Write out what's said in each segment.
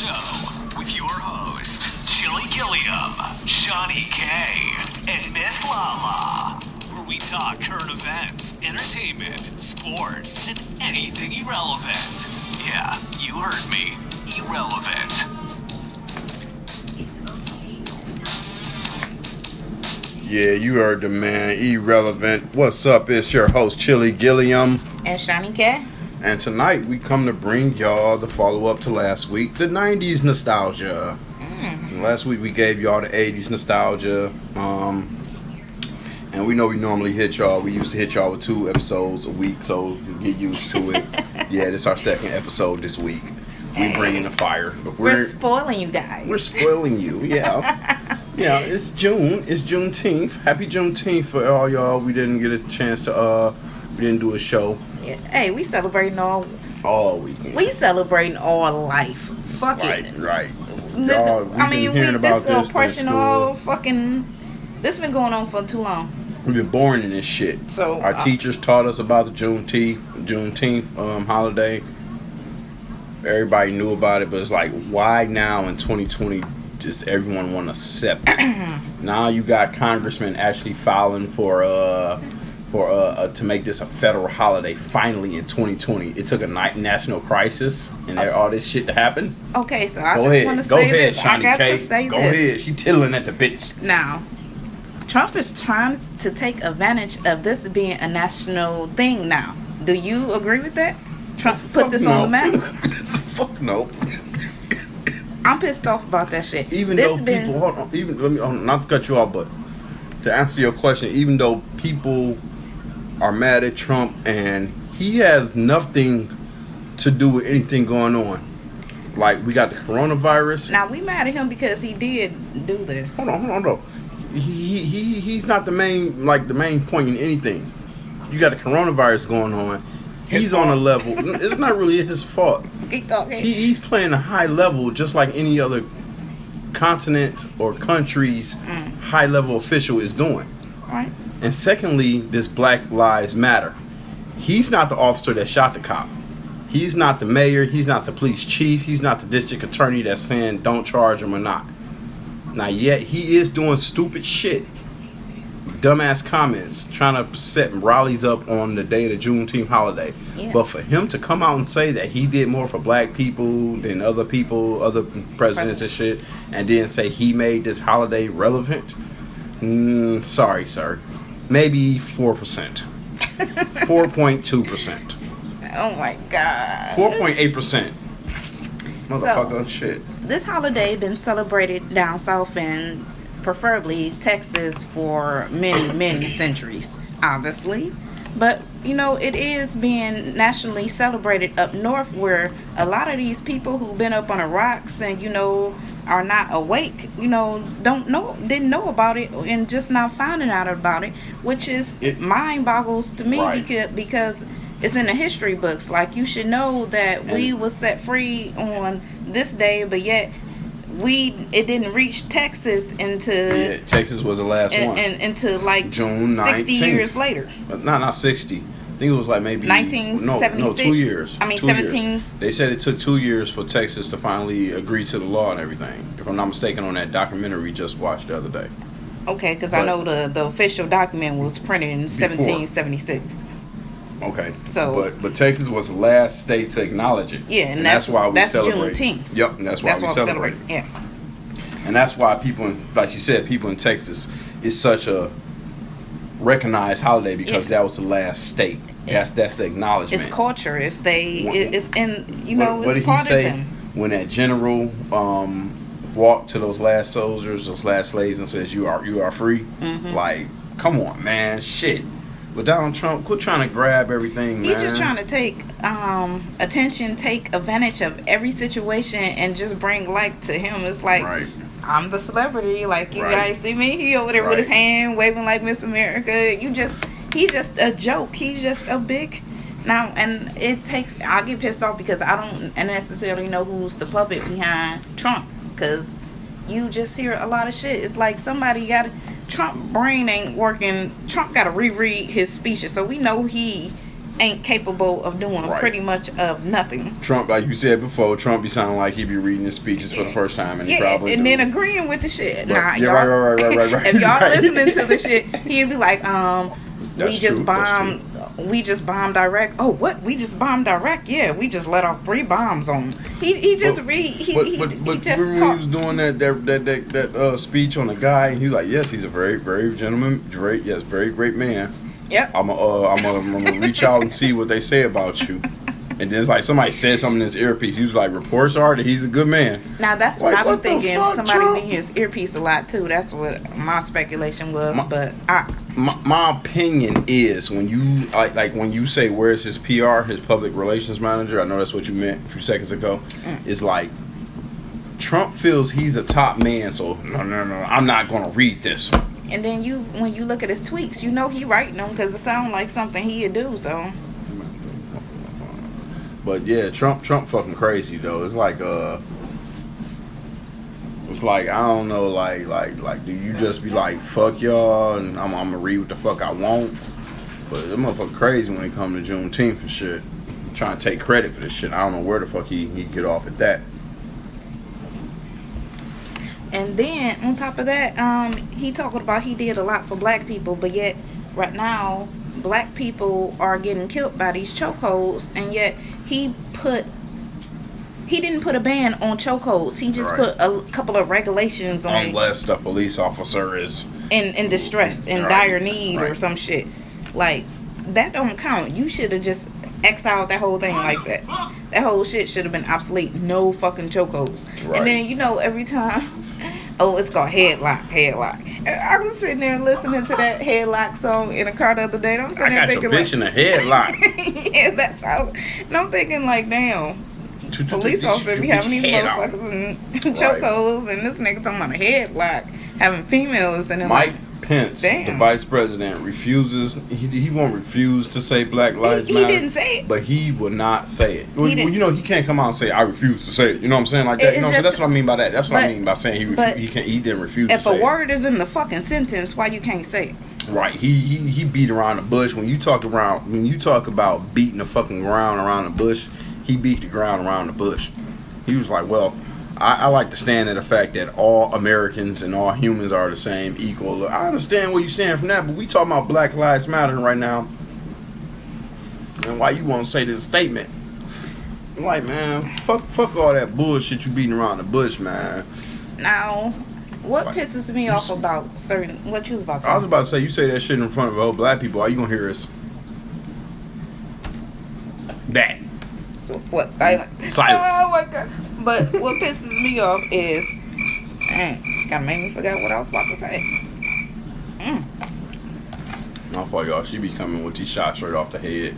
show with your host, Chili Gilliam, Shawnee K, and Miss Lala, where we talk current events, entertainment, sports, and anything irrelevant. Yeah, you heard me. Irrelevant. Yeah, you heard the man. Irrelevant. What's up? It's your host, Chili Gilliam. And Shawnee K. And tonight we come to bring y'all the follow-up to last week, the 90's nostalgia. Last week we gave y'all the 80's nostalgia. And we know we normally hit y'all. We used to hit y'all with 2 episodes a week, so you get used to it. Yeah, this is our second episode this week. We bring in the fire. But we're spoiling you guys. We're spoiling you, yeah. Yeah, it's June. It's Juneteenth. Happy Juneteenth for all y'all. We didn't get a chance to, we didn't do a show. Yeah. Hey, we celebrating all weekend. We celebrating all life. Fuck right, it. Right. Y'all, I mean, this oppression all fucking. This been going on for too long. We've been born in this shit. So our teachers taught us about the Juneteenth holiday. Everybody knew about it, but it's like, why now in 2020 does everyone want to accept it? Now you got congressmen actually filing for to make this a federal holiday finally in 2020. It took a national crisis and all this shit to happen. Okay, so I just want to say this. Shawnee I got K. to say Go this. ahead. She tittling at the bits. Now, Trump is trying to take advantage of this being a national thing now. Do you agree with that? Trump put this on the map? Fuck no. I'm pissed off about that shit. Even though people, hold on, not to cut you off, but to answer your question, even though people are mad at Trump and he has nothing to do with anything going on. Like, we got the coronavirus. Now, we mad at him because he did do this. Hold on. He's not the main point in anything. You got the coronavirus going on. He's on a level. It's not really his fault. He's playing a high level just like any other continent or country's high level official is doing. Right. And secondly, this Black Lives Matter. He's not the officer that shot the cop. He's not the mayor. He's not the police chief. He's not the district attorney that's saying don't charge him or not. Now, yet he is doing stupid shit. Dumbass comments, trying to set rallies up on the day of the Juneteenth holiday. Yeah. But for him to come out and say that he did more for black people than other people, other presidents and shit, and then say he made this holiday relevant, sorry, sir. Maybe 4%. 4.2%. Oh my God. 4.8%. Motherfucker, shit. This holiday been celebrated down south and preferably Texas for many centuries, obviously. But, it is being nationally celebrated up north where a lot of these people who've been up on the rocks and, are not awake, didn't know about it and just now finding out about it, which is mind boggles to me. Right. because it's in the history books. Like, you should know that we was set free on this day, but yet it didn't reach Texas Texas was the last one. Into like June 19th. 60 years later. Not 60. I think it was like maybe 1976. No, 2 years. I mean, 17. Years. They said it took 2 years for Texas to finally agree to the law and everything. If I'm not mistaken, on that documentary we just watched the other day. Okay, because I know the official document was printed in 1776. Okay. So, but Texas was the last state to acknowledge it. Yeah, and that's why we celebrate. Juneteenth. Yep, and that's why we celebrate. Yeah. And that's why people, like you said, people in Texas is such a recognized holiday because that was the last state. That's the acknowledgement. It's culture. It's it's in what it's part of them. What did he say when that general walked to those last soldiers, those last slaves, and says you are free? Mm-hmm. Like, come on, man, shit. But Donald Trump, quit trying to grab everything, man. He's just trying to take attention, take advantage of every situation, and just bring light to him. It's like, I'm the celebrity. Like, you guys see me? He over there with his hand waving like Miss America. He's just a joke. He's just a big... Now, and I get pissed off because I don't necessarily know who's the puppet behind Trump. Because you just hear a lot of shit. It's like somebody got Trump brain ain't working. Trump got to reread his speeches, so we know he ain't capable of doing pretty much of nothing. Trump, like you said before, Trump be sounding like he be reading his speeches for the first time, and he probably then agreeing with the shit. But, nah, yeah, y'all, right. If y'all listening to the shit, he'd be like, we just bombed Iraq. Oh, what? We just bombed Iraq? Yeah, we just let off 3 bombs on him. He just just when he was doing that speech on the guy, and he was like, yes, he's a very, very very great man. Yep. I'm gonna reach out and see what they say about you. And then it's like somebody said something in his earpiece. He was like, reports are that he's a good man. Now that's what I've been thinking. Fuck, somebody Trump? in his earpiece a lot too. That's what my speculation was. My opinion is when you like when you say where's his PR, his public relations manager. I know that's what you meant a few seconds ago. It's like Trump feels he's a top man, so no, I'm not gonna read this. And then when you look at his tweets, you know he writing them because it sounds like something he'd do. So. But yeah, Trump fucking crazy though. It's like I don't know, like do you just be like fuck y'all and I'm gonna read what the fuck I want? But that motherfucker crazy when it come to Juneteenth and shit. Trying to take credit for this shit. I don't know where the fuck he get off at that. And then on top of that, he talking about he did a lot for black people, but yet right now black people are getting killed by these chokeholds, and yet he didn't put a ban on chokeholds. He just put a couple of regulations on unless the police officer is in distress, in dire need or some shit. Like that don't count. You should have just exiled that whole thing like that. That whole shit should have been obsolete. No fucking chokeholds. And then every time. Oh, it's called Headlock. I was sitting there listening to that Headlock song in a car the other day, and I'm sitting there thinking, your bitch in a headlock. Yeah, that's how. And I'm thinking, like, damn, police officers be having these motherfuckers in chokeholds, and this nigga talking about a headlock, having females, and then Mike Pence, the vice president, refuses. He won't refuse to say Black Lives Matter. He didn't say it, but he would not say it. Well, he can't come out and say I refuse to say it. You know what I'm saying? Like that. So that's what I mean by that. That's what I mean by saying he didn't refuse. If to say a word is in the fucking sentence, why you can't say it? Right. He beat around the bush. When you talk about beating the fucking ground around the bush, he beat the ground around the bush. He was like, well, I like to stand at the fact that all Americans and all humans are the same, equal. I understand what you're saying from that, but we talking about Black Lives Matter right now. And why you want to say this statement? I'm like, man, fuck all that bullshit you beating around the bush, man. Now, what pisses me off about what you was about to say? I was about to say, you say that shit in front of all black people, all you gonna hear is that. So what? Silence. Oh my god. But what pisses me off is, kinda made me forget what I was about to say. My fault, y'all. She be coming with these shots straight off the head.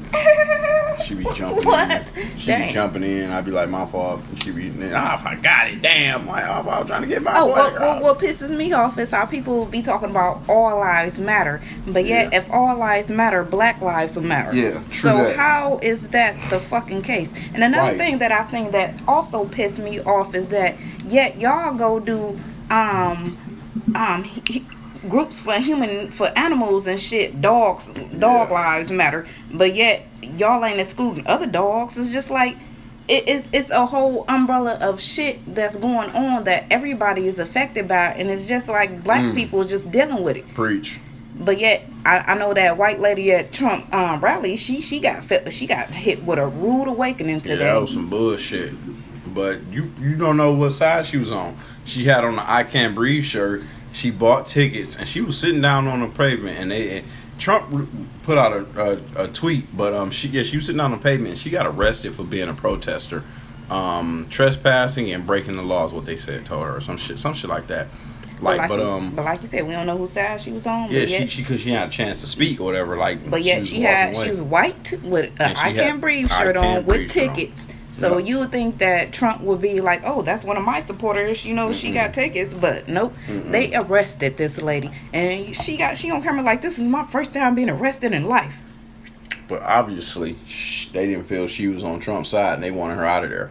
She be jumping in. She be jumping in. I be like, my fault. She be, I forgot it. Damn. I was trying to get my what pisses me off is how people be talking about all lives matter. But yet, if all lives matter, black lives will matter. Yeah, true. So how is that the fucking case? And another thing that I seen that also pissed me off is that yet y'all go do groups for animals and shit, dog lives matter, but yet y'all ain't excluding other dogs. It's just like it's a whole umbrella of shit that's going on that everybody is affected by, and it's just like black people just dealing with it. Preach. But yet I know that white lady at Trump rally, she got hit with a rude awakening today. Yeah, that was some bullshit. But you don't know what side she was on. She had on the I Can't Breathe shirt. She bought tickets and she was sitting down on the pavement, and Trump put out a tweet, but she was sitting down on the pavement and she got arrested for being a protester, trespassing and breaking the laws. What they told her, some shit like that. But like you said, we don't know whose side she was on. Yeah, because she had a chance to speak or whatever. But yet she was white with an I Can't Breathe shirt on with tickets. So you would think that Trump would be like, oh, that's one of my supporters. She got tickets, but nope. They arrested this lady, and she on camera like, this is my first time being arrested in life. But obviously, they didn't feel she was on Trump's side, and they wanted her out of there.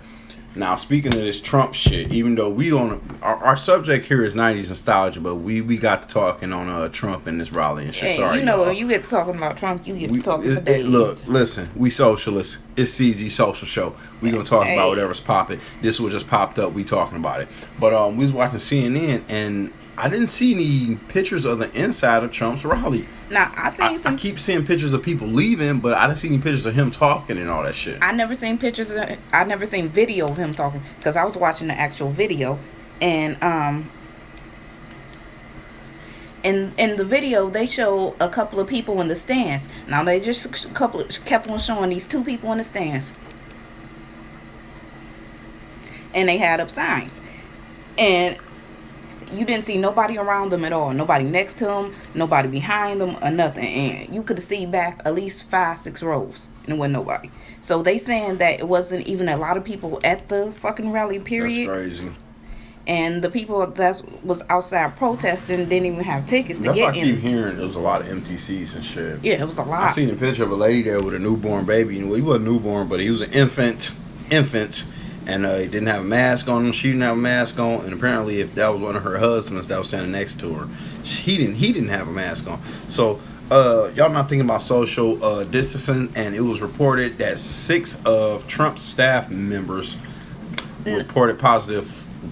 Now, speaking of this Trump shit, even though we on our subject here is 90s nostalgia, but we got to talking on Trump and this rally and shit. Hey, Sorry, you know, y'all. when you get to talking about Trump, you get to talking for days. Look, listen, we socialists. It's CG Social Show. We gonna talk about whatever's popping. This one just popped up. We talking about it. But we was watching CNN and I didn't see any pictures of the inside of Trump's rally. Now I keep seeing pictures of people leaving, but I didn't see any pictures of him talking and all that shit. I never seen pictures. I never seen video of him talking because I was watching the actual video, and in the video they show a couple of people in the stands. Now they just kept on showing these two people in the stands, and they had up signs, and you didn't see nobody around them at all. Nobody next to them, nobody behind them, or nothing. And you could see back at least 5-6 rows, and there wasn't nobody. So they saying that it wasn't even a lot of people at the fucking rally, period. That's crazy. And the people that was outside protesting didn't even have tickets to get in. That's what I keep hearing. There was a lot of empty seats and shit. Yeah, it was a lot. I seen a picture of a lady there with a newborn baby. Well, he wasn't newborn, but he was an infant. And he didn't have a mask on. She didn't have a mask on. And apparently, if that was one of her husbands that was standing next to her, he didn't have a mask on. So y'all not thinking about social distancing. And it was reported that 6 of Trump's staff members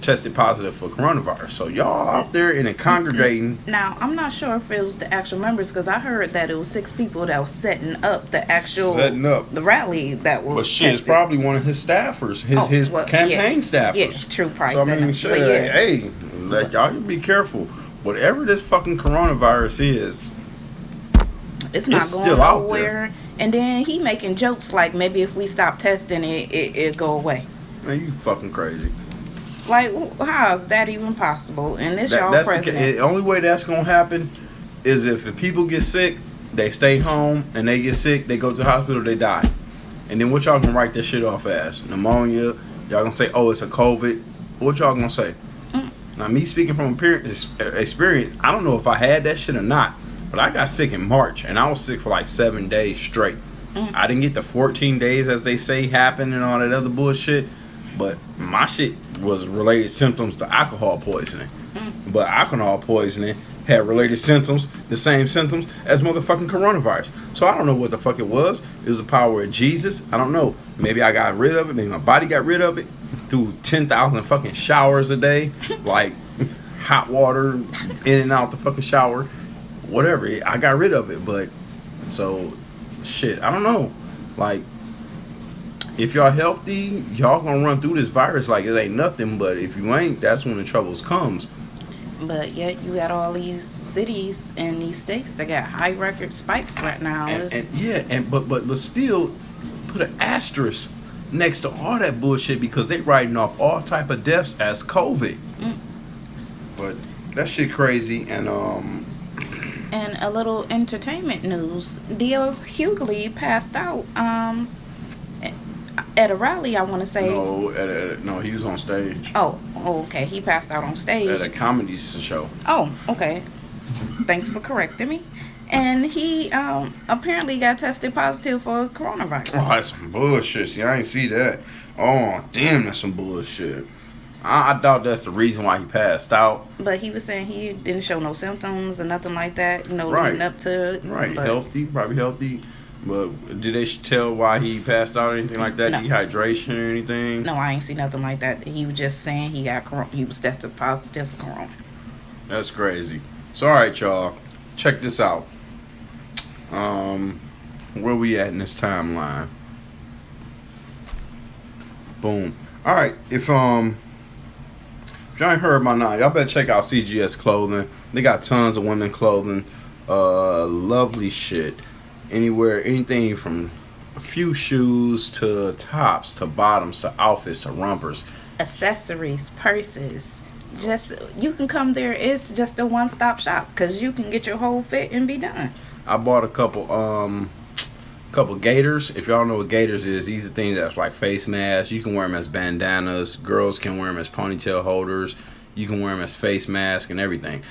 tested positive for coronavirus. So y'all out there in and congregating. Now, I'm not sure if it was the actual members, because I heard that it was 6 people that was setting up the rally that was But shit, it's probably one of his staffers, his campaign staffers. Yeah, true price. So I mean, shit, hey, y'all be careful. Whatever this fucking coronavirus is, it's not going still out nowhere. there. And then he making jokes like maybe if we stop testing it go away. Man, you fucking crazy. Like, how is that even possible? And this y'all president. The only way that's gonna happen is if the people get sick, they stay home, and they get sick, they go to the hospital, they die. And then what y'all gonna write that shit off as? Pneumonia. Y'all gonna say, oh, it's a COVID. What y'all gonna say? Now, me speaking from experience, I don't know if I had that shit or not, but I got sick in March, and I was sick for like 7 days straight. I didn't get the 14 days, as they say, happen and all that other bullshit. But my shit was related symptoms to alcohol poisoning. But alcohol poisoning had related symptoms, the same symptoms as motherfucking coronavirus. So I don't know what the fuck it was. It was the power of Jesus. I don't know. Maybe I got rid of it. Maybe my body got rid of it through 10,000 fucking showers a day. Like hot water in and out the fucking shower. Whatever. I got rid of it. But so shit, I don't know. Like, if y'all healthy, y'all gonna run through this virus like it ain't nothing. But if you ain't, that's when the troubles comes. But yet you got all these cities and these states that got high record spikes right now. But still, put an asterisk next to all that bullshit because they writing off all type of deaths as COVID. But that shit crazy. And a little entertainment news: D.L. Hughley passed out. At a rally, I want to say. No, he was on stage. Oh, okay. He passed out on stage. At a comedy show. Oh, okay. Thanks for correcting me. And he apparently got tested positive for coronavirus. Oh, that's some bullshit. See, I ain't see that. Oh, damn, that's some bullshit. I doubt that's the reason why he passed out. But he was saying he didn't show no symptoms or nothing like that, right. Leading up to it. Right, probably healthy. But did they tell why he passed out or anything like that? No. Dehydration or anything? No, I ain't see nothing like that. He was just saying he was tested positive for corona. That's crazy. So, all right, y'all. Check this out. Where we at in this timeline? Boom. All right. If y'all ain't heard by now, y'all better check out CGS Clothing. They got tons of women clothing. Lovely shit. Anywhere, anything from a few shoes to tops to bottoms to outfits to rompers, accessories, purses. Just you can come there. It's just a one-stop shop because you can get your whole fit and be done. I bought a couple gaiters. If y'all know what gaiters is, these are things that's like face masks. You can wear them as bandanas. Girls can wear them as ponytail holders. You can wear them as face masks and everything.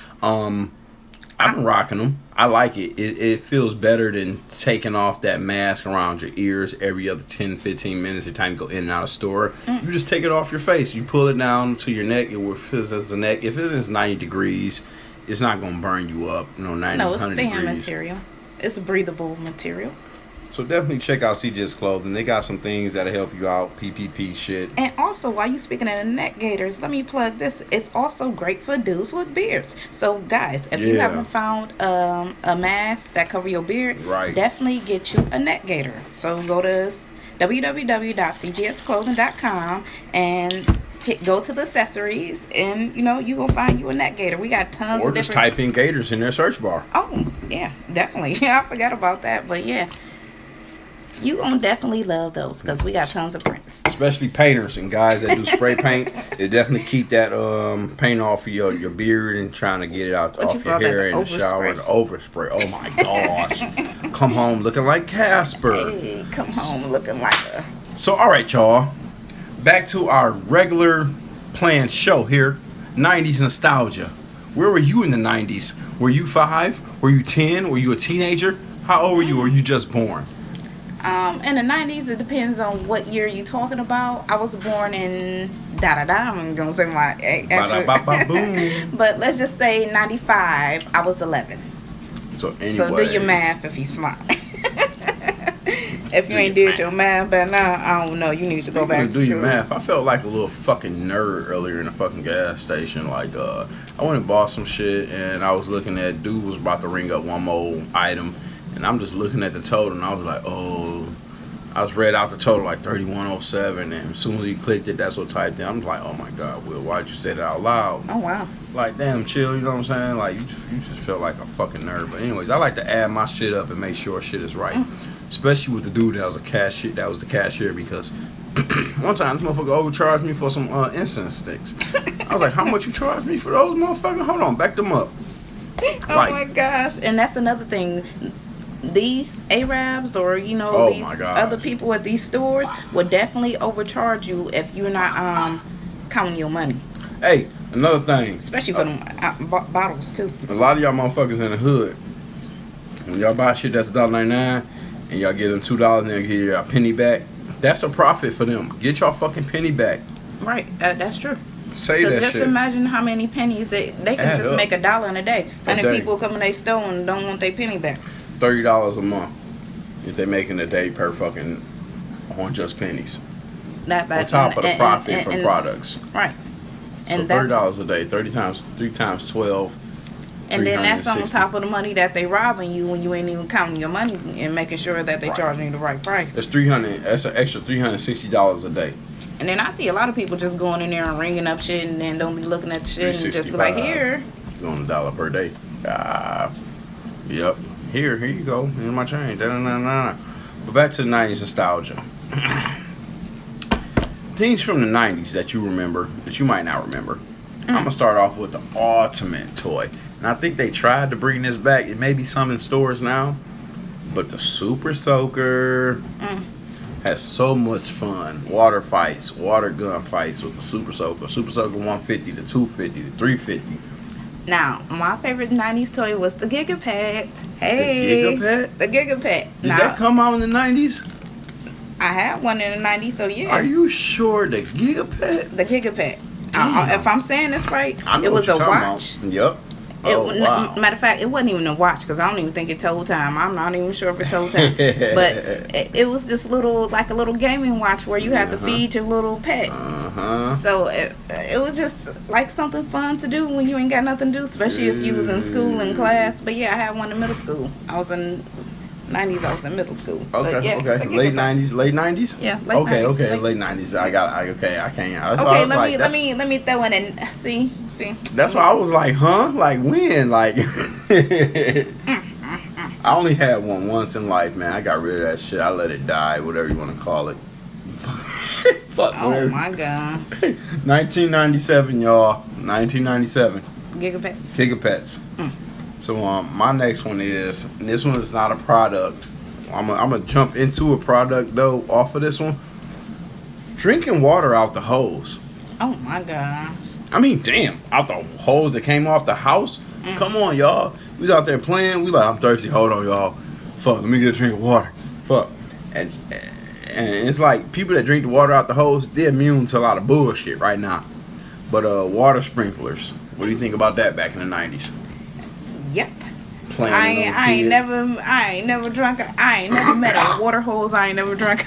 I I've been rocking them. I like it. It feels better than taking off that mask around your ears every other 10, 15 minutes every time you go in and out of store. You just take it off your face. You pull it down to your neck. It will fizz as the neck. If it is 90 degrees, it's not going to burn you up. 90, no, it's 100 thin degrees. material. It's breathable material. So definitely check out CJ's Clothing. They got some things that'll help you out. PPP shit. And also, while you speaking of the neck gaiters, let me plug this. It's also great for dudes with beards. So, guys, if you haven't found a mask that cover your beard, definitely get you a neck gaiter. So go to www.cgsclothing.com and go to the accessories, and you gonna find you a neck gaiter. We got tons of different. Or just type in gators in their search bar. Oh yeah, definitely. I forgot about that, but yeah. You gonna definitely love those because we got tons of prints. Especially painters and guys that do spray paint. They definitely keep that paint off of your beard and trying to get it out off your hair in the shower. The overspray. Oh my gosh. Come home looking like Casper. Hey, come home looking like a... So alright y'all. Back to our regular planned show here. 90s nostalgia. Where were you in the 90s? Were you 5? Were you 10? Were you a teenager? How old were you? Or were you just born? In the 90s, it depends on what year you're talking about. I was born in I'm gonna say my actual, but let's just say 95. I was 11. So anyway, so do your math if you smart. If you ain't did your math by now, I don't know. You need to go back to school. Do your math. I felt like a little fucking nerd earlier in the fucking gas station. Like I went and bought some shit, and I was looking at dude was about to ring up one more item. And I'm just looking at the total, and I was like, oh, I was read out the total like 3107, and as soon as you clicked it, that's what typed in. I'm like, oh my God, Will, why'd you say that out loud? Oh wow. Like, damn, chill, you know what I'm saying? Like, you just feel like a fucking nerd. But anyways, I like to add my shit up and make sure shit is right. Especially with the dude that was the cashier, because one time this motherfucker overcharged me for some incense sticks. I was like, how much you charge me for those motherfuckers? Hold on, back them up. Oh my gosh. And that's another thing. These Arabs or these other people at these stores will definitely overcharge you if you're not counting your money. Hey, another thing, especially for them bottles too. A lot of y'all motherfuckers in the hood, when y'all buy shit that's $1.99 and y'all get them $2 and they give you a penny back, that's a profit for them. Get y'all fucking penny back. Right, that's true. Say that just shit. Imagine how many pennies they can just make $1 in a day. And then people come in their store and don't want their penny back. $30 a month if they're making a day per fucking on just pennies. On top of the profit from products. Right. So and $30 a day, 3 times 12. And then that's on top of the money that they robbing you when you ain't even counting your money and making sure that they charging you the right price. That's That's an extra $360 a day. And then I see a lot of people just going in there and ringing up shit and then don't be looking at the shit and just be like, here. Going $1 per day. Yep. Here you go. Here's my change. But back to the 90s nostalgia. Things from the 90s that you remember, that you might not remember. I'm going to start off with the ultimate toy. And I think they tried to bring this back. It may be some in stores now. But the Super Soaker has so much fun. Water fights, water gun fights with the Super Soaker. Super Soaker 150 to 250 to 350. Now, my favorite 90s toy was the GigaPan. Hey. The GigaPan? The GigaPan. Did that come out in the 90s? I had one in the 90s, so yeah. Are you sure the GigaPan? The GigaPan. If I'm saying this right, it was a watch. Yep. Wow. Matter of fact, it wasn't even a watch because I don't even think it told time. I'm not even sure if it told time. But it was this little, like a little gaming watch where you had to feed your little pet. So it was just like something fun to do when you ain't got nothing to do, especially if you was in school and class. But yeah, I had one in middle school. I was in 90s. I was in middle school. Okay, yes, okay. Late 90s. Yeah, late 90s. Okay, late 90s. I can't. Okay, let me throw in and see. That's why I was like, huh? Like when? Like I only had one once in life, man. I got rid of that shit. I let it die, whatever you want to call it. Fuck. Oh my god. 1997, y'all. 1997. GigaPets. So my next one is, and this one is not a product. I'm gonna jump into a product though off of this one. Drinking water out the hose. Oh my gosh. I mean, damn, out the hose that came off the house. Come on, y'all. We was out there playing. We like, I'm thirsty. Hold on, y'all. Fuck, let me get a drink of water. Fuck. And it's like people that drink the water out the hose, they're immune to a lot of bullshit right now. But water sprinklers, what do you think about that back in the 90s? Yep. Playing I ain't never drunk. I ain't never met a water hose. I ain't never drunk.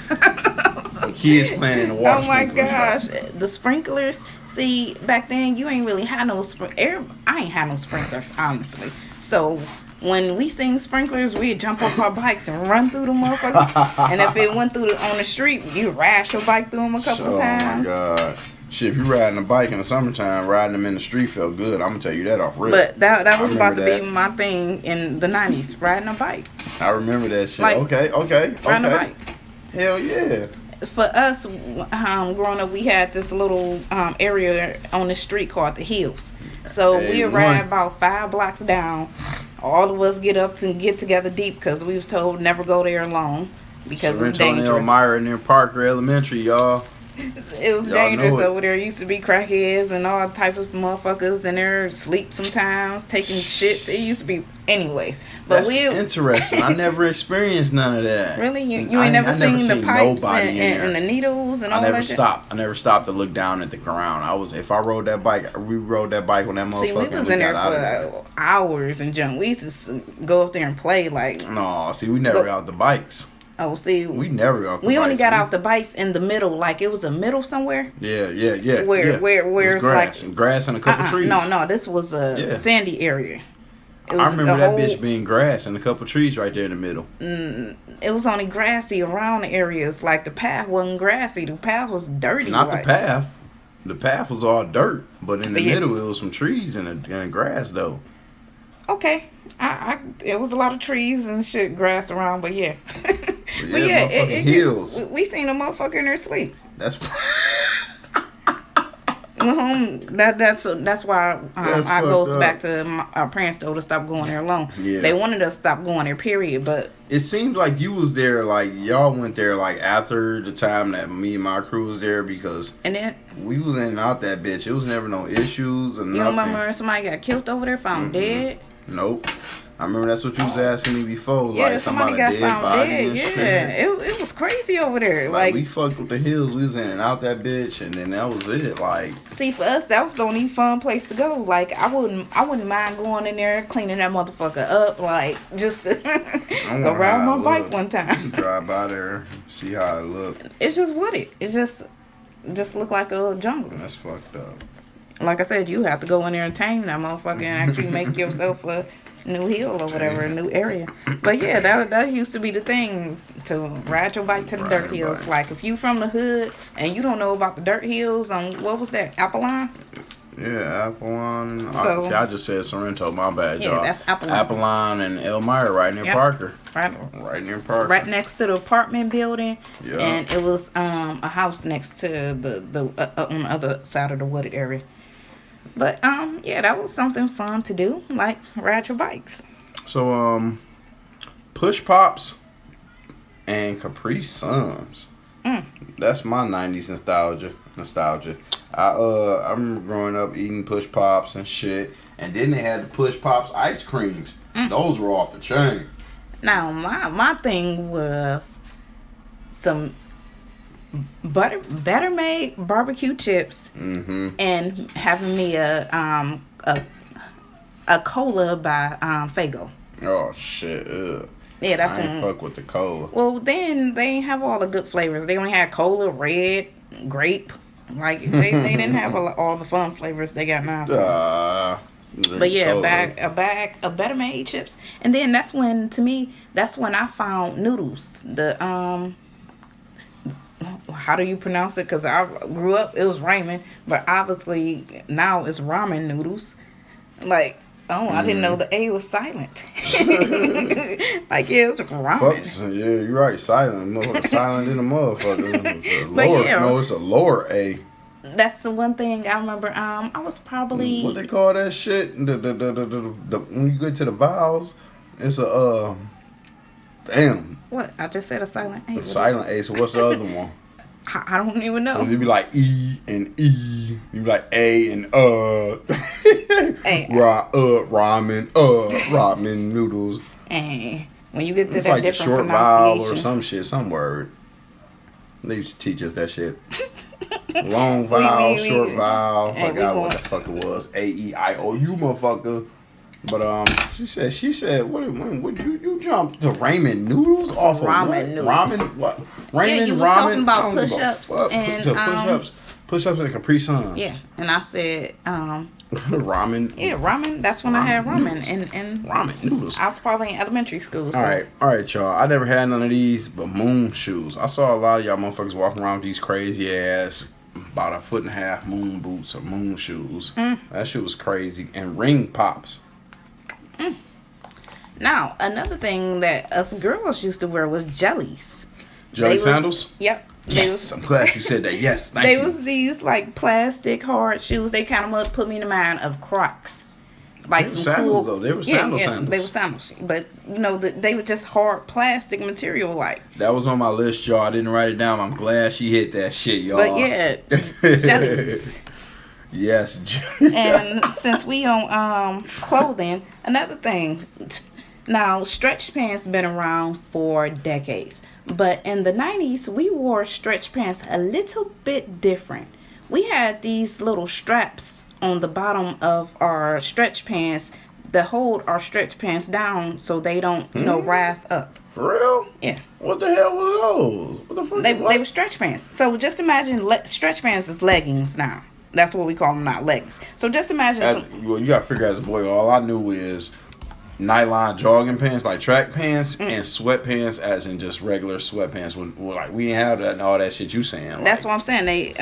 Kids playing in the water. Oh my gosh, the sprinklers. See, back then you ain't really had no I ain't had no sprinklers, honestly. So when we sing sprinklers, we'd jump off our bikes and run through the motherfuckers. And if it went through on the street, you rash your bike through them a couple of times. Oh my god. Shit, if you riding a bike in the summertime, riding them in the street felt good. I'm gonna tell you that off rip. But that was about to be my thing in the 90s, riding a bike. I remember that shit. Like, Okay. Riding a bike. Hell yeah. For us, growing up, we had this little area on the street called the Hills. So we ride about 5 blocks down. All of us get up and get together deep because we was told never go there alone because it was dangerous. Elmira near Parker Elementary, y'all. It was dangerous over there. Used to be crackheads and all types of motherfuckers in there sleep sometimes, taking shits. It used to be anyway. But that's interesting. I never experienced none of that. Really? You ain't never seen the pipes and the needles and all that shit? I never stopped to look down at the ground. If I rode that bike, we rode that bike when that motherfucker. See, we was in there for hours and junk. We used to go up there and play like. No, see, we never got the bikes. Oh, see, we never got. We only got off the bikes in the middle, like it was a middle somewhere. Yeah. Where it's like grass and a couple trees. No, this was a sandy area. I remember that bitch being grass and a couple trees right there in the middle. It was only grassy around the areas. Like the path wasn't grassy. The path was dirty. Not the path. The path was all dirt, but in the middle it was some trees and grass though. Okay, it was a lot of trees and shit, grass around, but yeah. But hills. We seen a motherfucker in there sleep. That's that's why I goes back to our parents told us to stop going there alone. Yeah. They wanted us to stop going there, period. But it seemed like you was there, like y'all went there like after the time that me and my crew was there because we was in and out that bitch. It was never no issues or nothing. You remember somebody got killed over there, found dead? Nope. I remember that's what you was asking me before. Yeah, like somebody got found dead. Yeah, it was crazy over there. Like we fucked with the hills. We was in and out that bitch, and then that was it. Like, see, for us, that was the only fun place to go. Like, I wouldn't mind going in there, cleaning that motherfucker up, like just to go ride my bike one time. Drive by there, see how it look. It's just wooded. It just look like a jungle. That's fucked up. Like I said, you have to go in there and tame that motherfucker and actually make yourself a new hill or whatever, a new area. But yeah, that used to be the thing, to ride your bike to the dirt hills. Like if you from the hood and you don't know about the dirt hills on what was that, Apollon? Yeah, Apollon. So, I just said Sorrento, my bad, y'all. Yeah, that's Apollon. Apollon and Elmira right near Parker. Right near Parker. Right next to the apartment building. Yeah. And it was a house next to the on the other side of the wooded area. But yeah, that was something fun to do, like ride your bikes. So Push Pops and Capri Suns. That's my 90s nostalgia. I remember growing up eating Push Pops and shit, and then they had the Push Pops ice creams. Those were off the chain. Now my thing was some better made barbecue chips, and having me a cola by Faygo. Oh shit! Ugh. Yeah, that's I ain't fuck with the cola. Well, then they ain't have all the good flavors. They only had cola, red, grape. Like they didn't have all the fun flavors they got now. So. But yeah, a bag of better made chips, and then that's when I found noodles. The how do you pronounce it? Because I grew up, it was ramen, but obviously now it's ramen noodles. Like, I didn't know the A was silent. Like, yeah, it's ramen. Yeah, you're right. Silent. Silent in the motherfucker. No, it's a lower A. That's the one thing I remember. I was probably... What they call that shit? The when you get to the vowels, it's a... Damn. What? I just said a silent A. A silent A. So what's the other one? I don't even know. Cause you'd be like E and E. You'd be like A and Hey. Ramen, ramen noodles. And when you get to It's that like a different short vowel pronunciation. or some shit, some word. They used to teach us that shit. Long vowel, short vowel. Hey, Forgot what the fuck it was. A-E-I-O-U, motherfucker. But she said, what you jumped to ramen noodles off of ramen what? noodles. Ramen what? Ramen, Yeah, you was ramen. talking about I don't give a push-ups fuck. and, Push-ups and Capri Suns. Yeah, and I said, ramen. yeah, ramen. That's when I had ramen, and ramen noodles. I was probably in elementary school. So. All right, y'all. I never had none of these, but moon shoes. I saw a lot of y'all motherfuckers walking around with these crazy ass, about 1.5 foot moon boots or moon shoes. That shit was crazy. And ring pops. Now, another thing that us girls used to wear was jellies. Jelly sandals? Yep. Yes, I'm glad you said that. Yes, thank you. They was these like plastic hard shoes. They kind of put me in the mind of Crocs. Like They were some sandals, cool. though. They were sandals. They were sandals. But you know, they were just hard plastic material. Like that was on my list, y'all. I didn't write it down. I'm glad she hit that shit, y'all. But yeah, jellies. Yes. And since we on clothing, another thing. Now, stretch pants been around for decades. But in the 90s, we wore stretch pants a little bit different. We had these little straps on the bottom of our stretch pants that hold our stretch pants down so they don't, rise up. For real? Yeah. What the hell were those? What the fuck? They were stretch pants. So just imagine stretch pants is leggings now. That's what we call them, not leggings. So just imagine. Well, you got to figure as a boy, all I knew is nylon jogging pants, like track pants, and sweatpants, as in just regular sweatpants. Like we ain't have that and all that shit you saying. That's what I'm saying. They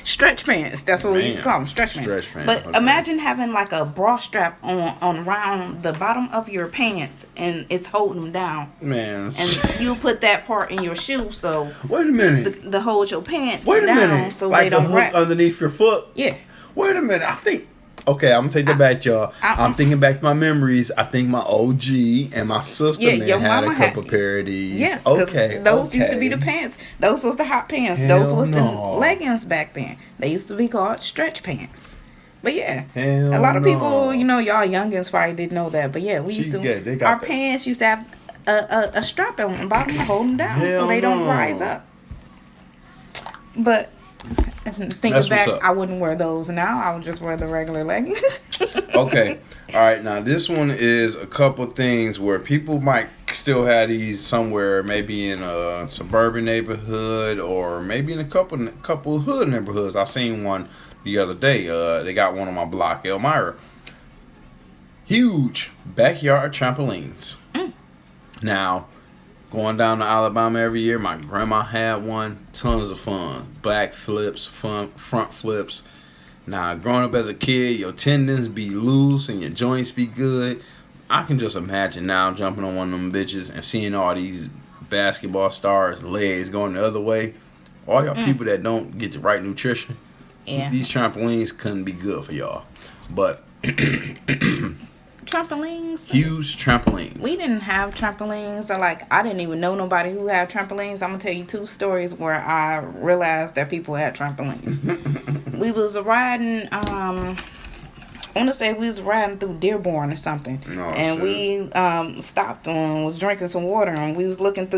stretch pants. That's what we used to call them, stretch pants. But imagine having like a bra strap on around the bottom of your pants, and it's holding them down. Man. And you put that part in your shoe, so wait a minute, to hold your pants wait a down, minute, so like they don't hook wrap underneath your foot. Yeah. Wait a minute, I think. Okay, I'm gonna take that back, y'all. I'm thinking back to my memories. I think my OG and my sister had a couple pair of these. Yes, okay. Those used to be the pants. Those was the hot pants. Those was the leggings back then. They used to be called stretch pants. But yeah, a lot of people, y'all youngins probably didn't know that. But yeah, we used to. Our pants used to have a strap on the bottom to hold them down so they don't rise up. But. Thinking back, I wouldn't wear those now. I would just wear the regular leggings. Okay. All right. Now, this one is a couple things where people might still have these somewhere, maybe in a suburban neighborhood or maybe in a couple hood neighborhoods. I seen one the other day. They got one on my block, Elmira. Huge backyard trampolines. Now, going down to Alabama every year, my grandma had one. Tons of fun. Back flips, front flips. Now, growing up as a kid, your tendons be loose and your joints be good. I can just imagine now jumping on one of them bitches and seeing all these basketball stars' legs going the other way. All y'all people that don't get the right nutrition, these trampolines couldn't be good for y'all. But trampolines. Huge trampolines. We didn't have trampolines. I didn't even know nobody who had trampolines. I'm gonna tell you 2 stories where I realized that people had trampolines. We was riding. I want to say we was riding through Dearborn or something, and we stopped and was drinking some water, and we was peeking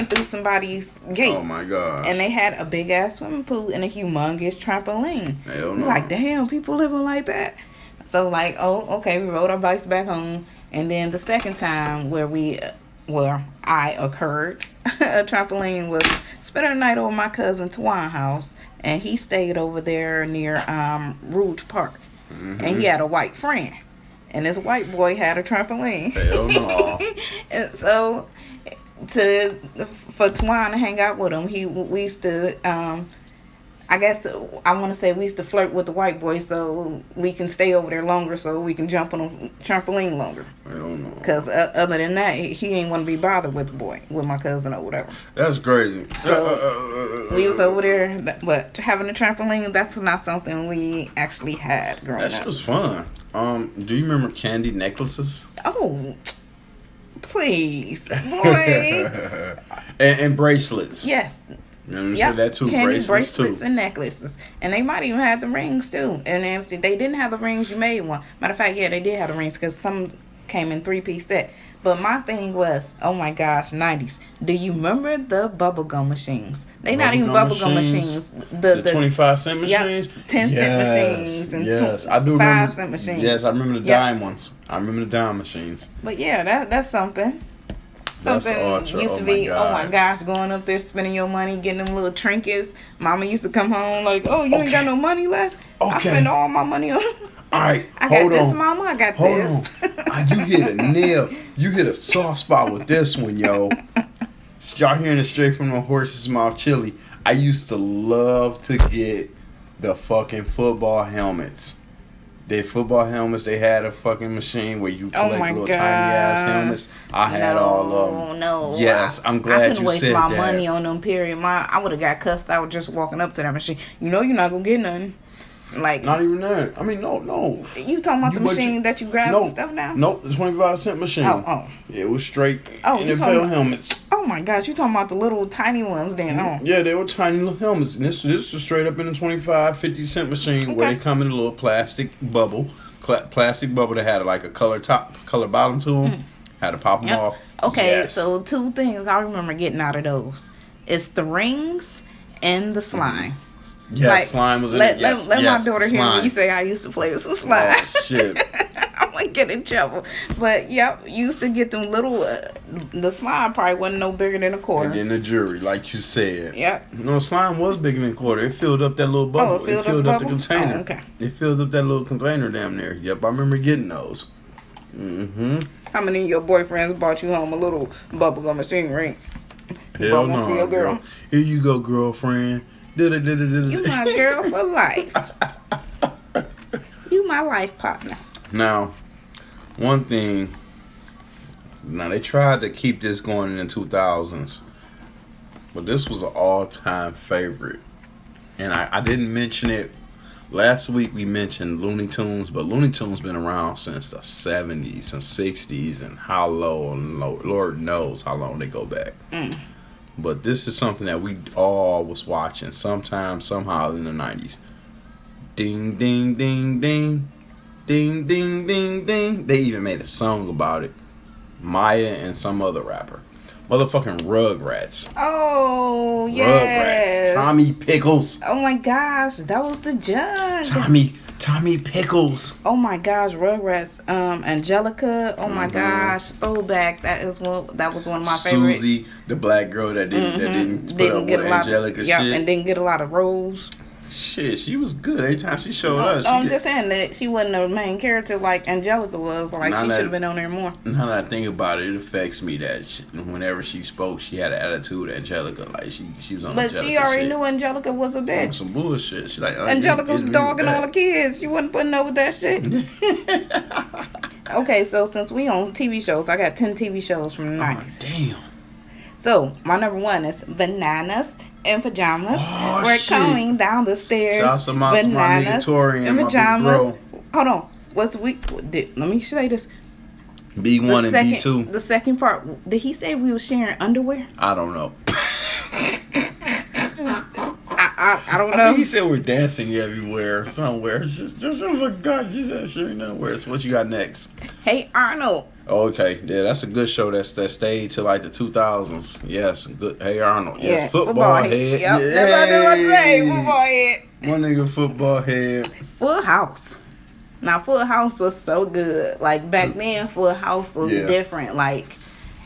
through somebody's gate. Oh my god! And they had a big ass swimming pool and a humongous trampoline. Hell no. Like, damn, people living like that. So okay, we rode our bikes back home, and then the second time I occurred, a trampoline was spending the night over my cousin Twan house, and he stayed over there near Rouge Park, and he had a white friend, and this white boy had a trampoline. Hell no. And so for Twan to hang out with him, we used to. I guess I want to say we used to flirt with the white boy so we can stay over there longer so we can jump on a trampoline longer. I don't know. Because other than that, he ain't want to be bothered with the boy, with my cousin or whatever. That's crazy. So we was over there, but having a trampoline, that's not something we actually had growing up. That was fun. Do you remember candy necklaces? Oh, please, boy. and bracelets. Yes. You know what I'm Yep, saying? That too, candy bracelets too. and necklaces. And they might even have the rings too. And if they didn't have the rings, you made one. Matter of fact, yeah, they did have the rings because some came in 3-piece set. But my thing was, oh my gosh, 90s. Do you remember the bubblegum machines? They not even bubblegum machines. The 25-cent machines? 10-cent machines. And yes. I do remember 5-cent machines. Yes, I remember the dime ones. I remember the dime machines. But yeah, that's something. Something ultra. used to be, oh my gosh, going up there, spending your money, getting them little trinkets. Mama used to come home like, oh, you ain't got no money left? I spend all my money on all right, I got this, Mama. I got this. You hit a nail. You hit a soft spot with this one, yo. Y'all hearing it straight from the horse's mouth, Chili. I used to love to get the fucking football helmets. They football helmets. They had a fucking machine where you collect little tiny ass helmets. I had all of them. No, yes, I'm glad I you couldn't waste said my that. money on them. Period. I would have got cussed out just walking up to that machine. You know you're not gonna get nothing. Like not even that. I mean, no. You talking about the machine that you grab stuff now? Nope, the 25-cent machine. Oh. It was straight NFL helmets. Oh my gosh, you talking about the little tiny ones then? Oh. Yeah, they were tiny little helmets. And this was straight up in the 25-50-cent machine where they come in a little plastic bubble. Plastic bubble that had like a color bottom to them. Had to pop them off. Okay, so 2 things I remember getting out of those. It's the rings and the slime. Yeah, like, slime was in it. Let my daughter hear me say I used to play with some slime. Oh, shit. I might get in trouble. But, yep, used to get them little, the slime probably wasn't no bigger than a quarter. And in the jury, like you said. Yep. No, slime was bigger than a quarter. It filled up that little bubble. Oh, it filled up the container. Oh, okay. It filled up that little container down there. Yep, I remember getting those. Mm-hmm. How many of your boyfriends bought you home a little bubblegum machine ring? Hell no, girl. Here you go, girlfriend. You my girl for life. You my life partner. Now, one thing. Now they tried to keep this going in the 2000s, but this was an all-time favorite. And I didn't mention it last week. We mentioned Looney Tunes, but Looney Tunes been around since the 70s and 60s, and how low, and Lord knows how long they go back. But this is something that we all was watching sometime, somehow in the 90s. Ding, ding, ding, ding. Ding, ding, ding, ding. They even made a song about it. Maya and some other rapper. Motherfucking Rugrats. Oh, yes. Rugrats. Tommy Pickles. Oh, my gosh. That was the judge. Tommy Pickles. Oh, my gosh. Rugrats. Angelica. Oh, my gosh. Throwback. That was one of my favorites. Susie, the black girl that didn't put up with Angelica shit. And didn't get a lot of roles. Shit, she was good. Every time she showed us. I'm just saying that she wasn't the main character like Angelica was. Like, she should have been on there more. Now that I think about it, it affects me that whenever she spoke, she had an attitude. Angelica, like she was on. But Angelica she already shit. knew Angelica was a bitch. Some bullshit. She like Angelica was dogging all the kids. She wasn't putting up with that shit. Okay, so since we on TV shows, I got 10 TV shows from the 90s. Oh, damn. So my number 1 is Bananas in Pajamas. Oh, We're shit. coming down the stairs. Shouts to my nigga Tori and my big bro. Hold on. Let me say this. B1 and B2. The second part. Did he say we were sharing underwear? I don't know. I don't know. I think he said we're dancing everywhere, somewhere. Just like God, you said sharing underwear. So what you got next? Hey Arnold. Okay, yeah, that's a good show that stayed till like the 2000s. Yes, good. Hey Arnold. Yes, Yeah, football head. Yep, Yeah. that's what I was about to say. Football head. My nigga football head. Full House. Now Full House was so good. Like back then, Full House was different. Like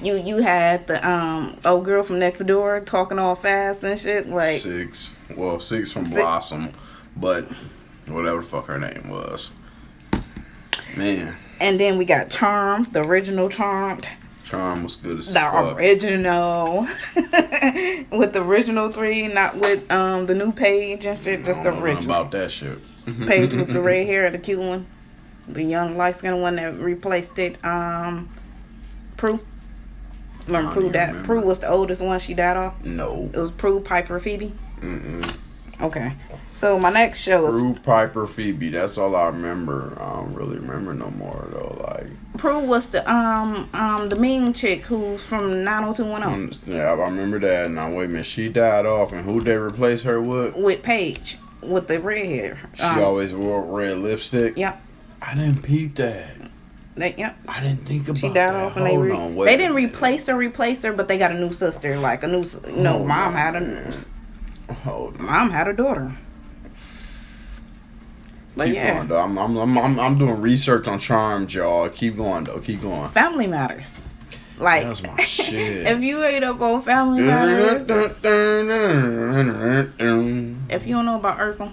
you had the old girl from next door talking all fast and shit. Like Six from Blossom, but whatever the fuck her name was. Man. And then we got Charmed, the original Charmed. Charm was good as fuck. The original. With the original 3, not with the new Paige and shit, just the original. About that shit. Paige with the red hair, the cute one. The young light-skinned one that replaced it. Prue. Remember Prue? Prue was the oldest one she died off? No. It was Prue, Piper, Phoebe. Okay. So my next show is Prue, Piper, Phoebe. That's all I remember. I don't really remember no more though. Like Prue was the mean chick who's from 90210 yeah, I remember that. Now wait a minute, she died off, and who they replaced her with? with Paige with the red hair. She always wore red lipstick. Yep. I didn't peep that. Yep. I didn't think about She died that. off and Hold they on, wait they a didn't minute. replace her, but they got a new sister, like a new mom had Hold on. mom had a daughter. But Keep yeah, going, though. I'm doing research on Charmed, y'all. Keep going though. Keep going. Family Matters. Like That's my shit. if you ain't up on Family Matters, if you don't know about Urkel,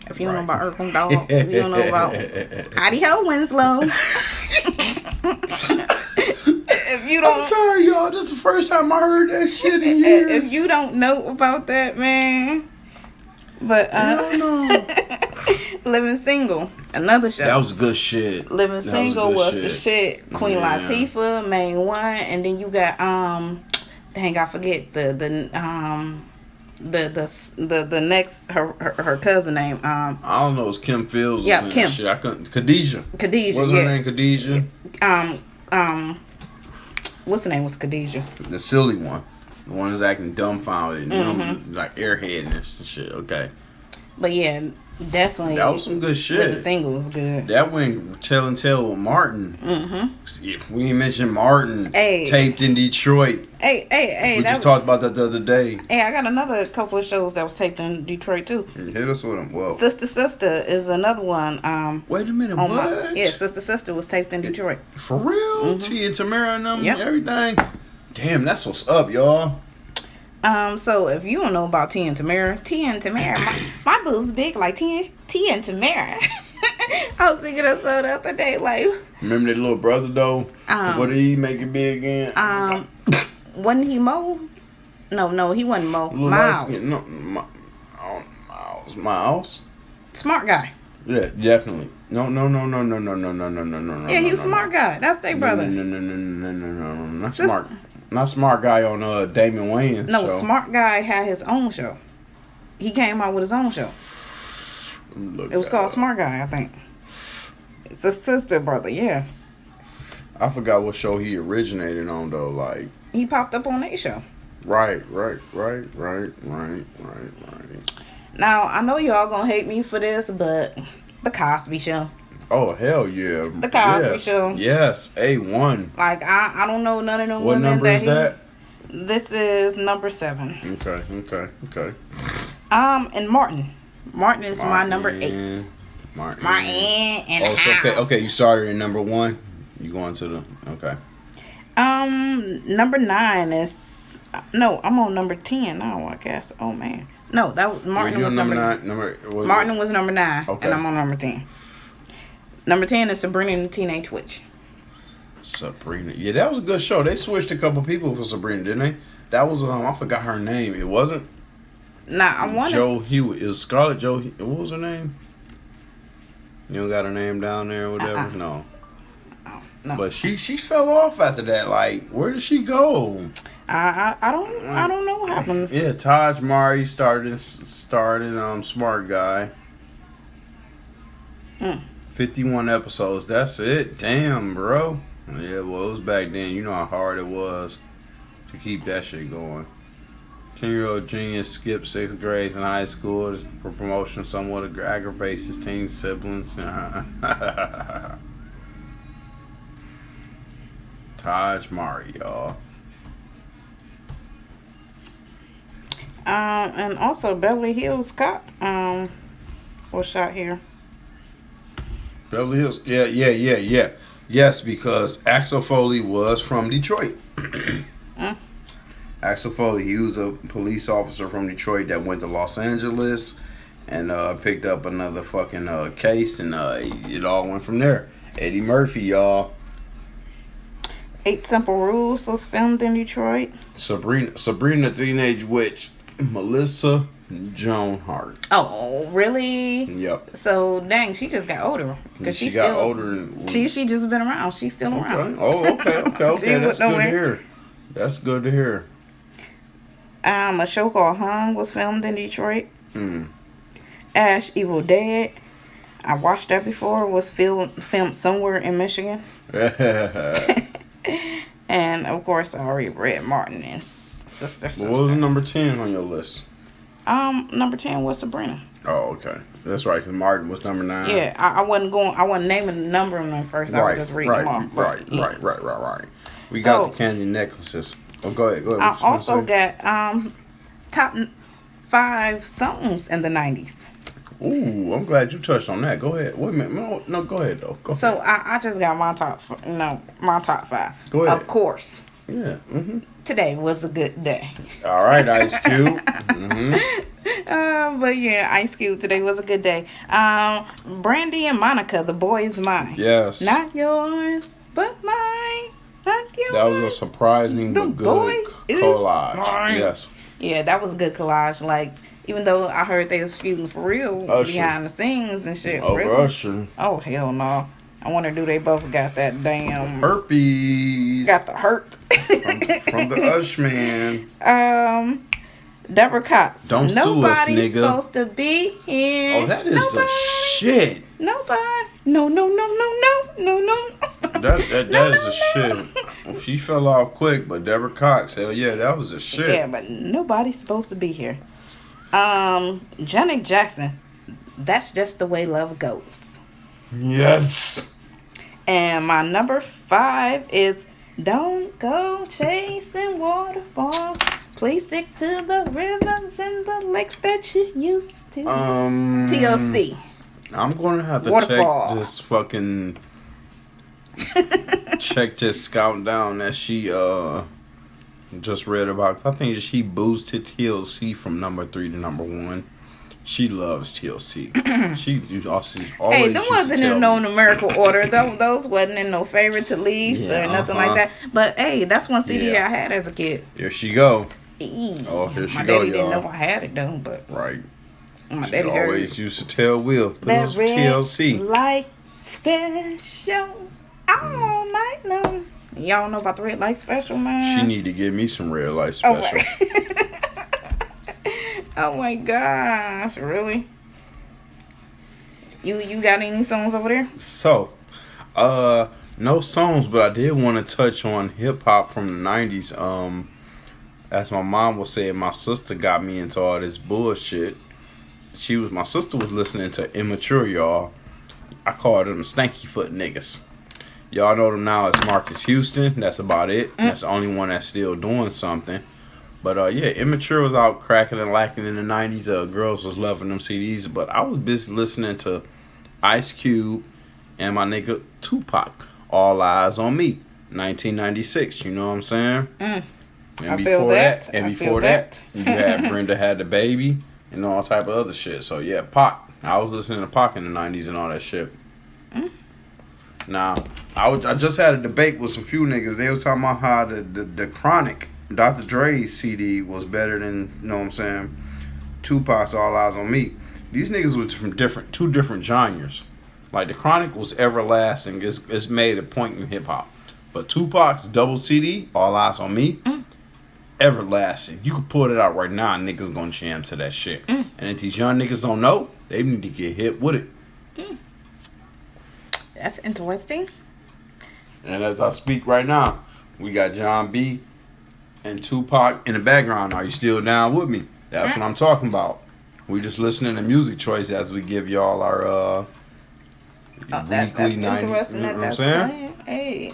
if you don't know about Urkel Dog, if you don't know about Howdy Ho Winslow, if you don't, I'm sorry, y'all. This is the first time I heard that shit in years. if you don't know about that, man. But no. Living Single, another show. That was good shit. Living Single was the shit. Queen Yeah. Latifah, main one, and then you got dang, I forget the next her cousin name I don't know. It's Kim Fields. Yeah, and Kim. Shit. I couldn't. Khadijah. Khadijah. What's her name? Khadijah. What's her name was Khadijah. The silly one. The one who's acting dumbfounded and like airhead and shit. Okay. But yeah, definitely. That was some good shit. Living Single was good. That went tell and tell with Martin. Mm-hmm. We ain't mentioned Martin. Hey. Taped in Detroit. Hey. We just talked about that the other day. Hey, I got another couple of shows that was taped in Detroit too. Hit us with them. Well, Sister is another one. wait a minute. What? Sister was taped in Detroit. For real? T and Tamara and them, Yep. everything. Damn, that's what's up, y'all. So if you don't know about T and Tamara, my boob's big like T and Tamara. I was thinking of so the other day, like. Remember that little brother though? What did he make it big again? Wasn't he Mo? No, he wasn't Mo. Little Miles. Miles. Smart guy. Yeah, definitely. No. Yeah, he was smart guy. That's their brother. No. Not smart. Not smart guy on Damon Wayans. No, show. smart guy had his own show. He came out with his own show. It was called Smart Guy, I think. It's a sister brother, yeah. I forgot what show he originated on though. Like He popped up on a show. right. Now I know y'all gonna hate me for this, but the Cosby Show. Oh hell yeah! The Cosby Show. Yes, A1. Like I don't know none of them What women number is that? This is number 7. Okay. And Martin. Martin is my number 8. Martin. And Oh, so okay. You started in number 1. You going to the okay. Number 9 is I'm on number 10 now. I guess. Oh man, no, that was Martin was number 9. Martin was number 9, Okay. and I'm on number 10. Number 10 is Sabrina and the Teenage Witch. Sabrina, yeah, that was a good show. They switched a couple people for Sabrina, didn't they? That was I forgot her name. It wasn't. Nah, I want Joe Hewitt. It was Scarlett Joe. What was her name? You don't got her name down there or whatever. No. No. But she fell off after that. Like, where did she go? I don't know what happened. Yeah, Taj Mari started Smart Guy. 51 episodes. That's it. Damn, bro. Yeah, well, it was back then. You know how hard it was to keep that shit going. 10-year-old genius skipped 6th grade in high school for promotion somewhat aggravates his teen siblings. Taj Mari, y'all. And also Beverly Hills Cop was shot here. Beverly Hills. Yeah. Yes, because Axel Foley was from Detroit. Axel Foley, he was a police officer from Detroit that went to Los Angeles and picked up another fucking case, and it all went from there. Eddie Murphy, y'all. 8 Simple Rules was filmed in Detroit. Sabrina the Teenage Witch. Melissa Joan Hart. Oh, really? Yep. So dang, she just got older because she got older. And, she just been around. She's still around. Oh, okay. That's good to hear. That's good to hear. A show called Hung was filmed in Detroit. Ash Evil Dead. I watched that before. It was filmed somewhere in Michigan. And of course, I already read Martin and Sister. What was number 10 on your list? Number 10 was Sabrina. Oh, okay. That's right, because Martin was number 9. Yeah, I wasn't naming the number on them first. I was just reading them off. Right. We got the candy necklaces. Oh, go ahead. I also got top 5 songs in the 90s. Ooh, I'm glad you touched on that. Go ahead. Wait a minute. No, go ahead, though. Go ahead. I just got my top 5. Go ahead. Of course. Yeah. Mm-hmm. Today was a good day. All right, Ice Cube. But yeah, Ice Cube, today was a good day. Brandy and Monica, The Boy Is Mine. Yes. Not yours, but mine. Not yours. That was a surprising but good collage. Yes. Yeah, that was a good collage. Like, even though I heard they was feuding for real behind the scenes and shit. Over really? Usher. Oh, hell no. I wonder do they both got that damn... herpes. Got the herp. from the Ushman. Deborah Cox. Don't sue us, nigga. Nobody's supposed to be here. Oh, that is the shit. Nobody. No. That is the shit. She fell off quick, but Deborah Cox, hell yeah, that was the shit. Yeah, but nobody's supposed to be here. Janet Jackson. That's just the way love goes. Yes. And my number 5 is Don't Go Chasing Waterfalls. Please stick to the rivers and the lakes that you used to. TLC. I'm gonna have to Waterfalls. check this fucking check this countdown that she just read about. I think she boosted TLC from number 3 to number 1. She loves TLC. She always. Hey, them wasn't in no numerical order. Those wasn't in no favorite to least or nothing like that. But hey, that's one CD I had as a kid. Here she go. Oh, here she my go, daddy y'all. didn't know I had it though, but right. My She daddy always used to tell Will, put that on some TLC. Light Special all night long. Y'all know about the Red Light Special, man? She need to give me some Red Light Special. Oh my gosh, really? You got any songs over there? So, no songs, but I did want to touch on hip hop from the 90s. As my mom was saying, my sister got me into all this bullshit. My sister was listening to Immature, y'all. I call them stanky foot niggas. Y'all know them now as Marcus Houston. That's about it. That's the only one that's still doing something. But yeah, Immature was out cracking and lacking in the 90s. Girls was loving them CDs. But I was busy listening to Ice Cube and my nigga Tupac. All Eyes on Me. 1996. You know what I'm saying? And before that, you had Brenda Had the Baby and all type of other shit. So yeah, Pac. I was listening to Pac in the 90s and all that shit. Now, I just had a debate with some few niggas. They was talking about how the Chronic, Dr. Dre's CD was better than, you know what I'm saying, Tupac's All Eyes on Me. These niggas was from two different genres. Like the Chronic was everlasting. It's made a point in hip hop. But Tupac's double CD, All Eyes on Me, everlasting. You can pull it out right now and niggas gonna jam to that shit. And if these young niggas don't know, they need to get hit with it. That's interesting. And as I speak right now, we got John B and Tupac in the background. Are you still down with me? That's what I'm talking about. We just listening to music choice as we give y'all our weekly 90s. You know what I'm saying? Hey.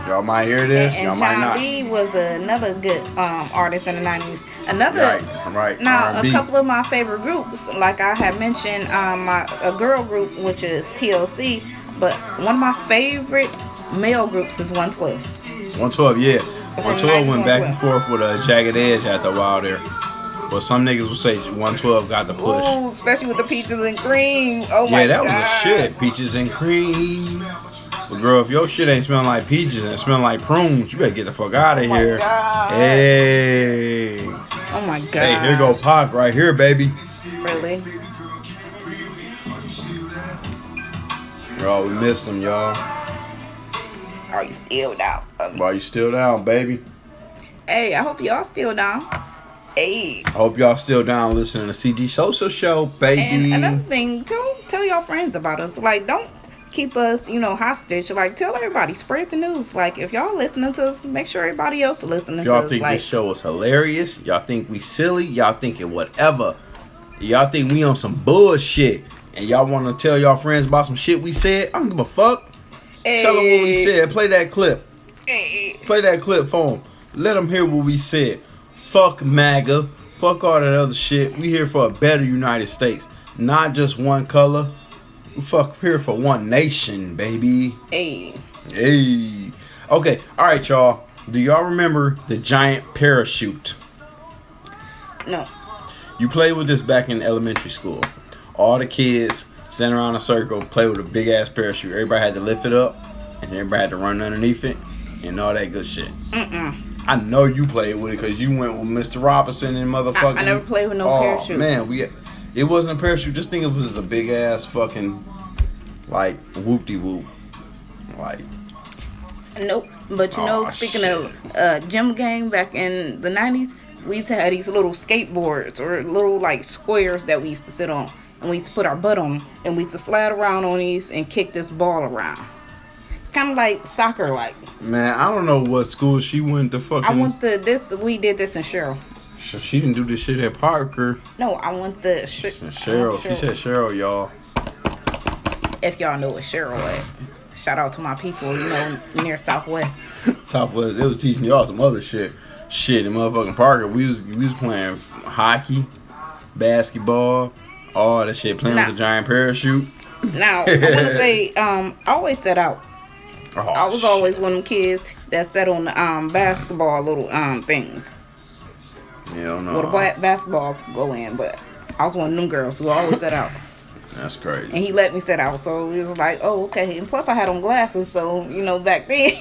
Y'all might hear this. Y'all might not. John B was another good artist in the 90s. Right. Now, R&B. a couple of my favorite groups, like I had mentioned, a girl group, which is TLC, but one of my favorite male groups is 112. 112, yeah. 112 went back and forth with a Jagged Edge after a while there. But some niggas will say 112 got the push. Ooh, especially with the peaches and cream. Oh my god. Yeah, that was the shit. Peaches and cream. But girl, if your shit ain't smelling like peaches and smelling like prunes, you better get the fuck out of here. God. Hey. Oh my god. Hey, here go Pac right here, baby. Really? Bro, we missed him, y'all. Are you still down? Why you still down, baby? Hey, I hope y'all still down. Hey. I hope y'all still down listening to CG Social Show, baby. And another thing, tell y'all friends about us. Like, don't keep us, hostage. Like, tell everybody, spread the news. Like, if y'all listening to us, make sure everybody else is listening to us. Y'all think this show is hilarious? Y'all think we silly? Y'all thinking whatever? Y'all think we on some bullshit? And y'all want to tell y'all friends about some shit we said? I don't give a fuck. Hey. Tell them what we said. Play that clip. Hey. Play that clip for them. Let them hear what we said. Fuck MAGA. Fuck all that other shit. We here for a better United States. Not just one color. We fuck here for one nation, baby. Hey. Hey. Okay. All right, y'all. Do y'all remember the giant parachute? No. You played with this back in elementary school. All the kids stand around a circle, play with a big ass parachute. Everybody had to lift it up, and everybody had to run underneath it, and all that good shit. I know you played with it because you went with Mr. Robinson and motherfucking. I never played with no parachute. Man, it wasn't a parachute. Just think of it as a big ass fucking like whoop-de-whoop. Like. Nope. But speaking of gym gang back in the 90s, we used to have these little skateboards or little like squares that we used to sit on. And we used to put our butt on them. And we used to slide around on these and kick this ball around. It's kind of like soccer like. Man, I don't know what school she went to fucking. We did this in Cheryl. She didn't do this shit at Parker. No, I went to Cheryl. She said Cheryl, y'all. If y'all know what Cheryl at. Shout out to my people, near Southwest. Southwest, they was teaching y'all some other shit. Shit, in motherfucking Parker, we was playing hockey, basketball, all that shit, playing with the giant parachute. Now, I want to say, I always set out. I was always one of them kids that sat on the basketball little things. Yeah, no. Well, the basketballs go in, but I was one of them girls who always set out. That's crazy. And he let me sit out, so it was like, oh, okay. And plus, I had on glasses, so back then,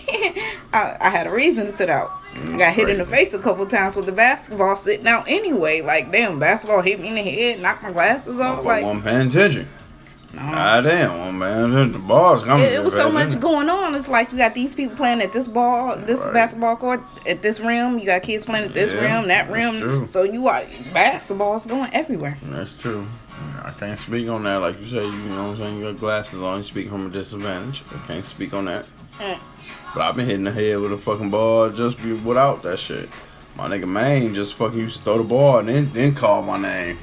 I had a reason to sit out. I got hit in the face a couple times with the basketball sitting out anyway. Like, damn, basketball hit me in the head, knocked my glasses off. Like, wasn't paying attention. No. God damn, man, the ball's coming. It was so much going on. It's like you got these people playing at this basketball court, at this rim. You got kids playing at this rim, that rim. True. So you got basketballs going everywhere. That's true. I can't speak on that. Like you say, you know what I'm saying? You got glasses on. You speak from a disadvantage. I can't speak on that. But I've been hitting the head with a fucking ball just without that shit. My nigga Maine just fucking used to throw the ball and then call my name.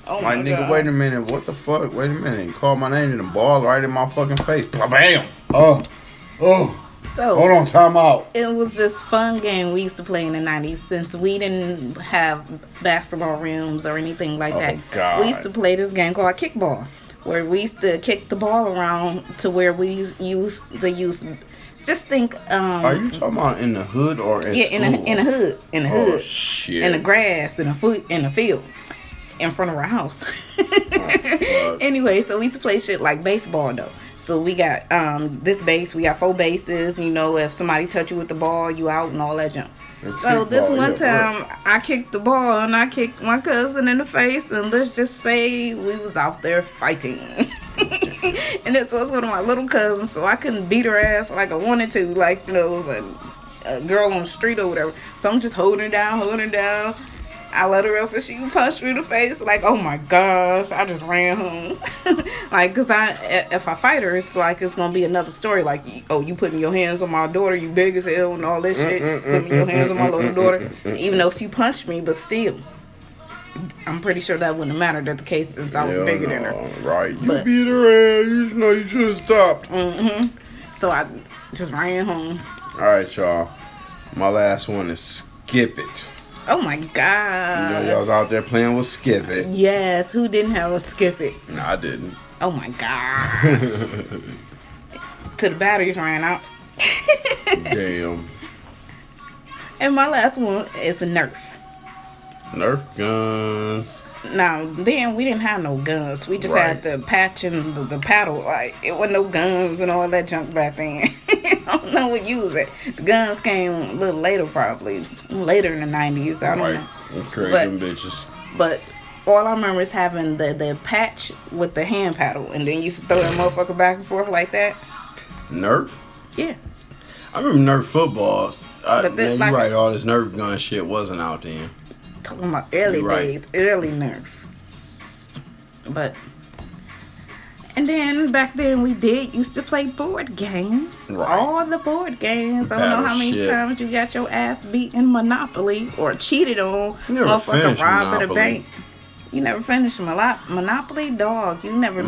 Oh my nigga, God. wait a minute. What the fuck? Wait a minute. Call my name and the ball right in my fucking face. Bam! Oh. So hold on, time out. It was this fun game we used to play in the 90s since we didn't have basketball rims or anything like that. God. We used to play this game called kickball, where we used to kick the ball around to where we used to use. Just think. Are you talking about in the hood or in school? in the hood, Oh shit! In the grass, in the field, in front of our house. Anyway, so we used to play shit like baseball though. So we got this base, we got 4 bases. If somebody touch you with the ball, you out and all that junk. So this one time, I kicked the ball and I kicked my cousin in the face, and let's just say we was out there fighting. And this was one of my little cousins, so I couldn't beat her ass like I wanted to, like it was a girl on the street or whatever. So I'm just holding her down. I let her up and she punched me in the face. Like, oh my gosh, I just ran home. Like, because if I fight her, it's like it's going to be another story. Like, oh, you putting your hands on my daughter, you big as hell and all this shit. Putting your hands on my little daughter. Even though she punched me, but still. I'm pretty sure that wouldn't have mattered at the case since I was bigger than her. Right. You beat her ass. You should have stopped. So I just ran home. All right, y'all. My last one is Skip It. Oh my God. Y'all was out there playing with Skip It. Yes, who didn't have a Skip It? No, I didn't. Oh my God. Till the batteries ran out. Damn. And my last one is a Nerf. Nerf guns. Now, then we didn't have no guns. We just had the patch and the paddle. Like, it wasn't no guns and all that junk back then. I don't know what use it. The guns came a little later, probably. Later in the 90s. I don't know. Crazy them bitches. But all I remember is having the patch with the hand paddle. And then you used to throw that motherfucker back and forth like that. Nerf? Yeah. I remember Nerf footballs. But Man, this, you're right. All this Nerf gun shit wasn't out then. Talking about early days, early Nerf. But and then back then we used to play board games. Right. All the board games. I don't know how many times you got your ass beat in Monopoly or cheated on. Motherfucker robbed at a bank. You never finished Monopoly, dog. You never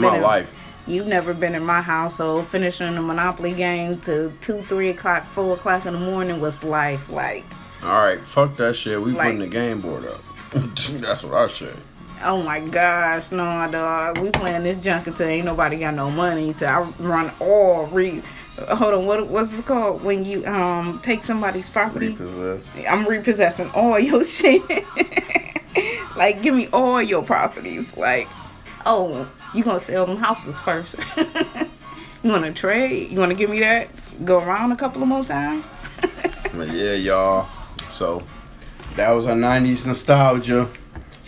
been in my household. Finishing the Monopoly game to 2, 3 o'clock, 4 o'clock in the morning was life. Like, all right, fuck that shit. We putting the game board up. That's what I say. Oh my gosh, no, dog. We playing this junk until ain't nobody got no money. Till I run all hold on, what's it called when you take somebody's property? Repossess. I'm repossessing all your shit. Like, give me all your properties. Like, oh, you gonna sell them houses first? You wanna trade? You wanna give me that? Go around a couple of more times? But yeah, y'all. So that was our 90s nostalgia.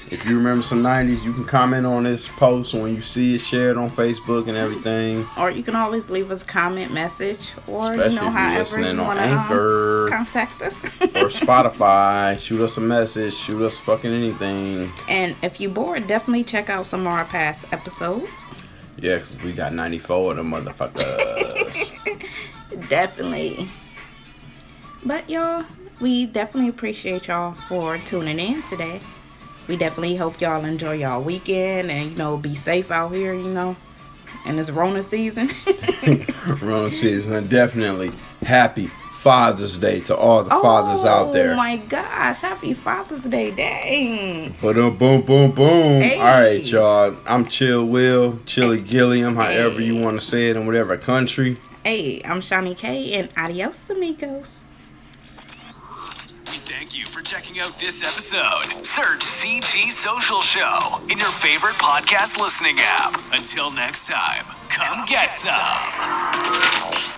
If you remember some 90s, you can comment on this post when you see it, share it on Facebook and everything. Or you can always leave us a comment message, or especially however you want to contact us. Or Spotify, shoot us a message, shoot us fucking anything. And if you're bored, definitely check out some of our past episodes. Yeah, because we got 94 of them motherfuckers. Definitely. But y'all, we definitely appreciate y'all for tuning in today. We definitely hope y'all enjoy y'all weekend and, be safe out here, in this Rona season. Rona season. And definitely happy Father's Day to all the fathers out there. Oh my gosh, happy Father's Day. Dang. Boom, boom, boom. Hey. All right, y'all. I'm Chill Will, Chili Gilliam, however you want to say it in whatever country. Hey, I'm Shawnee K, and adios, amigos. We thank you for checking out this episode. Search CG Social Show in your favorite podcast listening app. Until next time, come get some.